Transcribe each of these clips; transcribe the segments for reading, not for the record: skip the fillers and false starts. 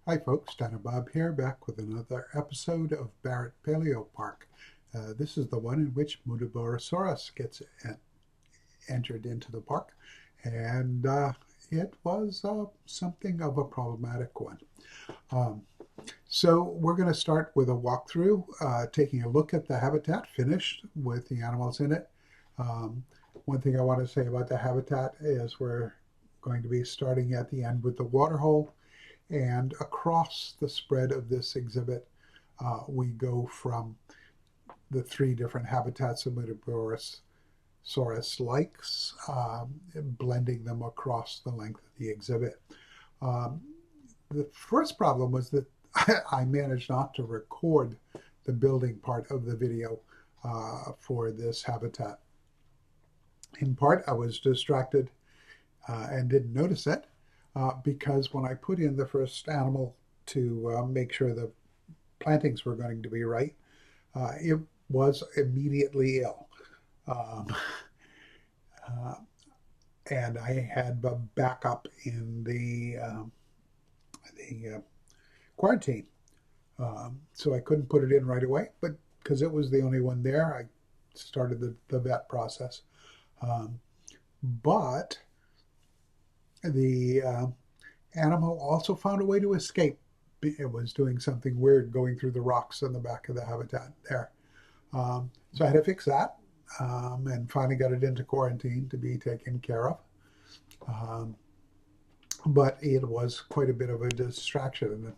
Hi folks, Donna Bob here, back with another episode of Barrett Paleopark. This is the one in which Muttaburrasaurus gets entered into the park, and it was something of a problematic one. Um, so we're going to start with a walkthrough, taking a look at the habitat finished with the animals in it. Um, One thing I want to say about the habitat is we're going to be starting at the end with the waterhole. And across the spread of this exhibit, we go from the three different habitats of Muttaburasaurus likes, blending them across the length of the exhibit. Um, the first problem was that I managed not to record the building part of the video for this habitat. In part, I was distracted and didn't notice it. Because when I put in the first animal to make sure the plantings were going to be right, it was immediately ill. Um, uh, and I had a backup in the quarantine. So I couldn't put it in right away, but because it was the only one there, I started the vet process. Um, but the animal also found a way to escape. It was doing something weird going through the rocks in the back of the habitat there. So I had to fix that and finally got it into quarantine to be taken care of. Um, but it was quite a bit of a distraction.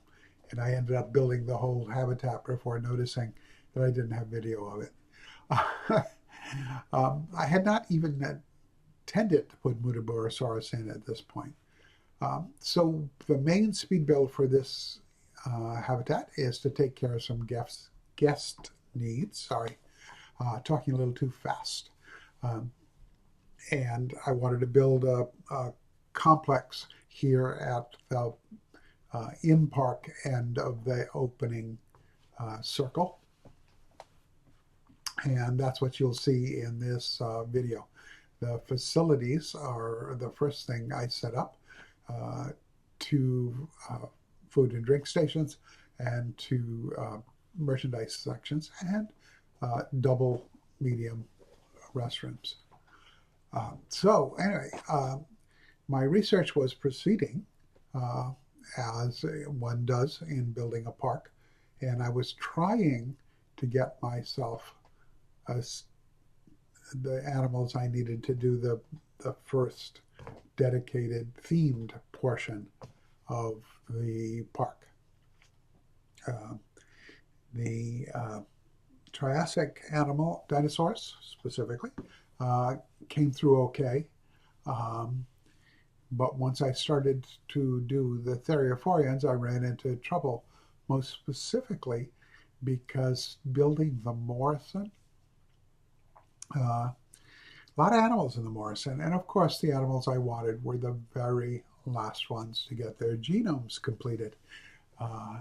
And I ended up building the whole habitat before noticing that I didn't have video of it. I had not even intended to put Muttaburrasaurus in at this point. So the main speed build for this habitat is to take care of some guest needs. Sorry, talking a little too fast. Um, and I wanted to build a complex here at the in-park end of the opening circle. And that's what you'll see in this video. The facilities are the first thing I set up. Two food and drink stations and two merchandise sections and double medium restrooms. So anyway, my research was proceeding uh, as one does in building a park, and I was trying to get myself the animals I needed to do the first dedicated themed portion of the park. Uh, the Triassic animal, dinosaurs specifically, came through okay. Um, but once I started to do the Theriophorians, I ran into trouble, most specifically because building the Morrison, a lot of animals in the Morrison, and of course the animals I wanted were the very last ones to get their genomes completed. Uh,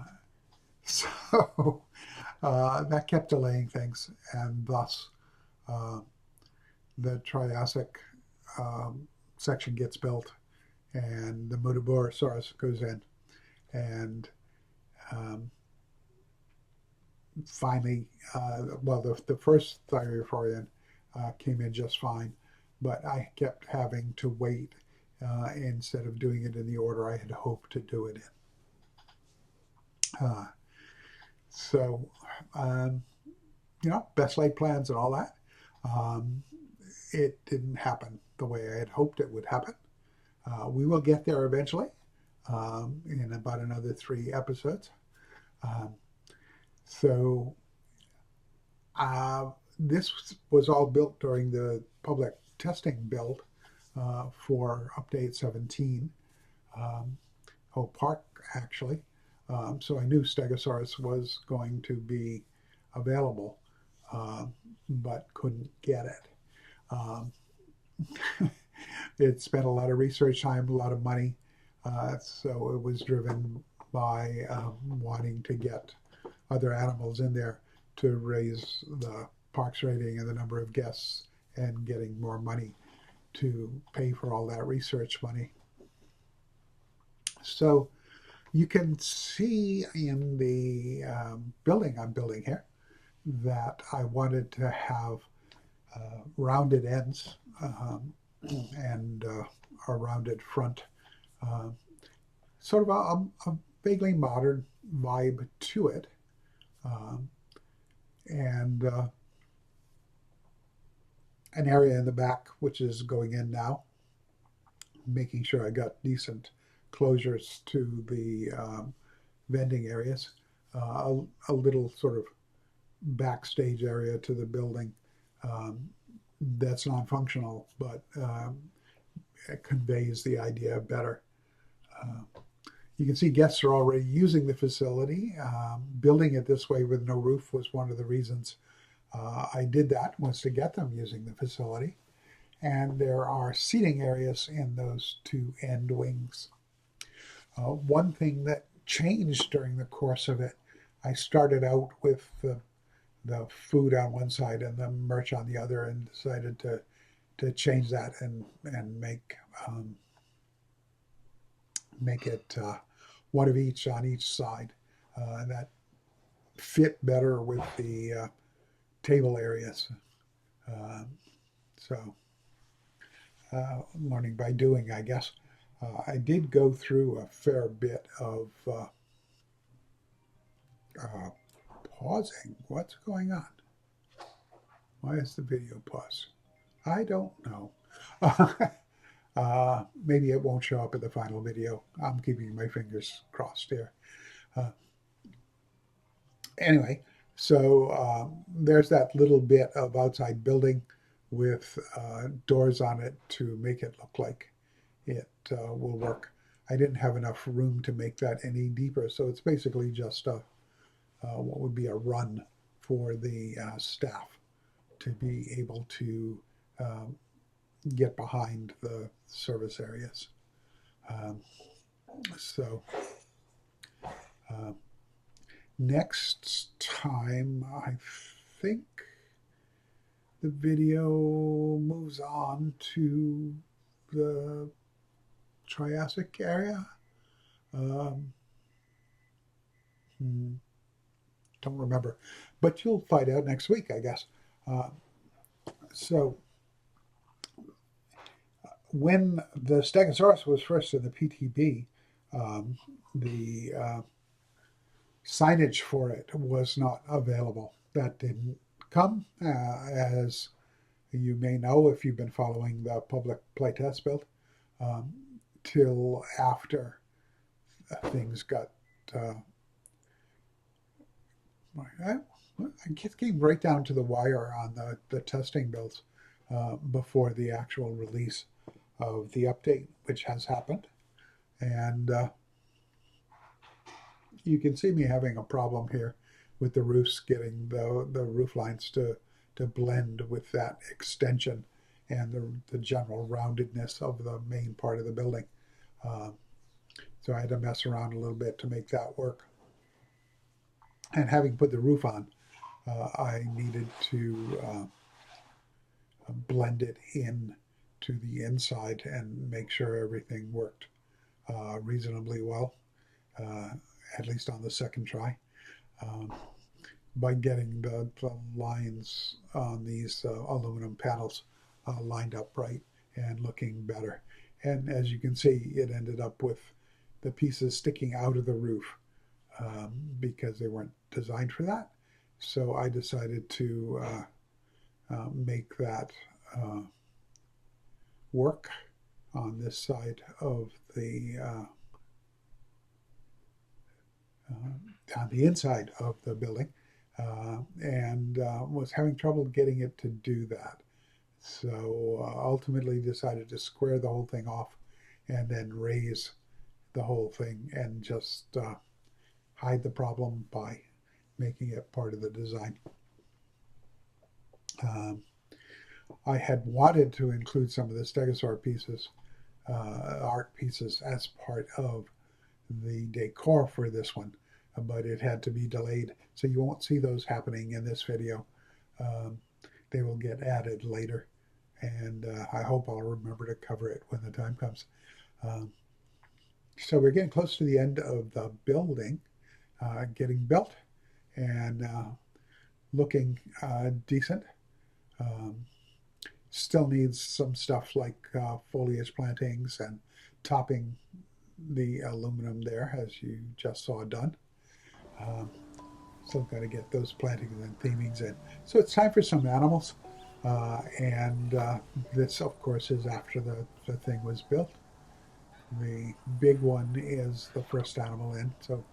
so that kept delaying things, and thus uh, the Triassic section gets built, and the Muttaburrasaurus goes in, and um, finally, well, the first Thyreophorian came in just fine, but I kept having to wait instead of doing it in the order I had hoped to do it in. So, um, best laid plans and all that. Um, it didn't happen the way I had hoped it would happen. We will get there eventually in about another 3 episodes. Um, so, this was all built during the public testing build for Update 17, whole park actually. So I knew Stegosaurus was going to be available, but couldn't get it. Um, it spent a lot of research time, a lot of money, so it was driven by wanting to get other animals in there to raise the park's rating and the number of guests and getting more money to pay for all that research money. So You can see in the building I'm building here that I wanted to have rounded ends and a rounded front, uh, sort of a vaguely modern vibe to it. Um, and an area in the back, which is going in now, making sure I got decent closures to the vending areas. A little sort of backstage area to the building um, that's non-functional, but it conveys the idea better. Uh, you can see guests are already using the facility. Building it this way with no roof was one of the reasons I did that, was to get them using the facility. And there are seating areas in those two end wings. One thing that changed during the course of it, I started out with the food on one side and the merch on the other, and decided to change that and make it one of each on each side. And that fit better with the table areas. Uh, so learning by doing, I guess. I did go through a fair bit of pausing. What's going on? Why is the video paused? I don't know. Maybe it won't show up in the final video. I'm keeping my fingers crossed here. Anyway, so there's that little bit of outside building with doors on it to make it look like it will work. I didn't have enough room to make that any deeper, so it's basically just what would be a run for the staff to be able to get behind the service areas. So next time, I think the video moves on to the Triassic area. Don't remember, but you'll find out next week, I guess. So when the Stegosaurus was first in the PTB, the signage for it was not available. That didn't come, as you may know if you've been following the public playtest build, till after things got. I came right down to the wire on the testing builds before the actual release of the update, which has happened. And you can see me having a problem here with the roofs, getting the roof lines to blend with that extension and the general roundedness of the main part of the building. So I had to mess around a little bit to make that work. And having put the roof on, I needed to blend it in to the inside and make sure everything worked reasonably well, at least on the second try, by getting the lines on these aluminum panels lined up right and looking better. And as you can see, it ended up with the pieces sticking out of the roof because they weren't designed for that. So I decided to make that work on this side of on the inside of the building, and was having trouble getting it to do that. So ultimately decided to square the whole thing off and then raise the whole thing and just hide the problem by making it part of the design. I had wanted to include some of the stegosaur pieces, art pieces, as part of the decor for this one, but it had to be delayed. So you won't see those happening in this video. They will get added later, and I hope I'll remember to cover it when the time comes. So we're getting close to the end of the building, getting built, and looking decent. Um, Still needs some stuff like foliage plantings and topping the aluminum there, as you just saw done. Um, Still got to get those plantings and themings in. So it's time for some animals. And this, of course, is after the thing was built. The big one is the first animal in, so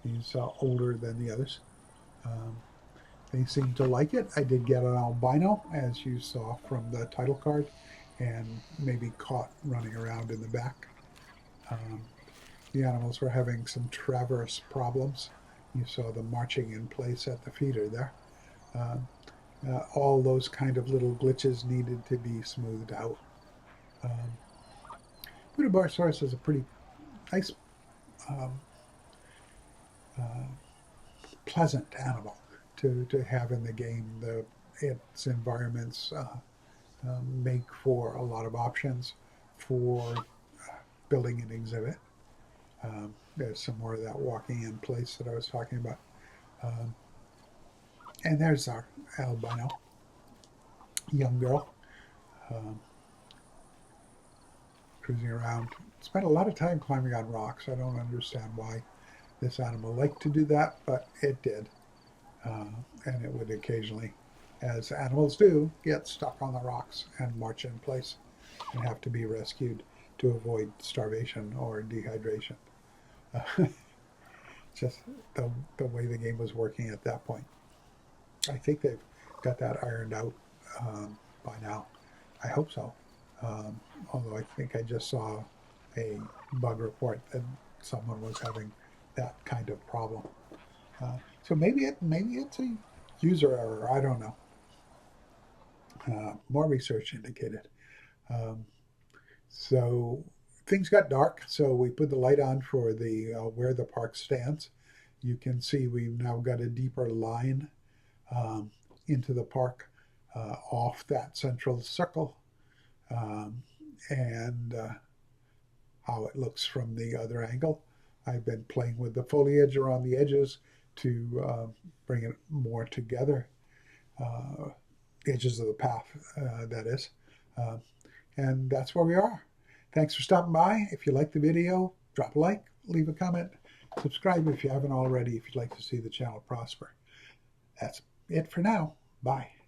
he's older than the others. Um, they seem to like it. I did get an albino, as you saw from the title card, and maybe caught running around in the back. Um, the animals were having some traverse problems. You saw them marching in place at the feeder there. Um, all those kind of little glitches needed to be smoothed out. Um, Muttaburasaurus is a pretty nice, um, uh, pleasant animal to have in the game. Its environments make for a lot of options for building an exhibit. There's some more of that walking in place that I was talking about. Um, and there's our albino young girl cruising around. Spent a lot of time climbing on rocks. I don't understand why this animal liked to do that, but it did. And it would occasionally, as animals do, get stuck on the rocks and march in place and have to be rescued to avoid starvation or dehydration. Just the way the game was working at that point. I think they've got that ironed out by now. I hope so. Although I think I just saw a bug report that someone was having that kind of problem. So maybe it's a user error. I don't know. More research indicated. Um, so things got dark. So we put the light on for the where the park stands. You can see we've now got a deeper line um, into the park off that central circle, um, and how it looks from the other angle. I've been playing with the foliage around the edges to bring it more together. Edges of the path, that is. Uh, and that's where we are. Thanks for stopping by. If you like the video, drop a like, leave a comment, subscribe if you haven't already, if you'd like to see the channel prosper. That's it for now. Bye.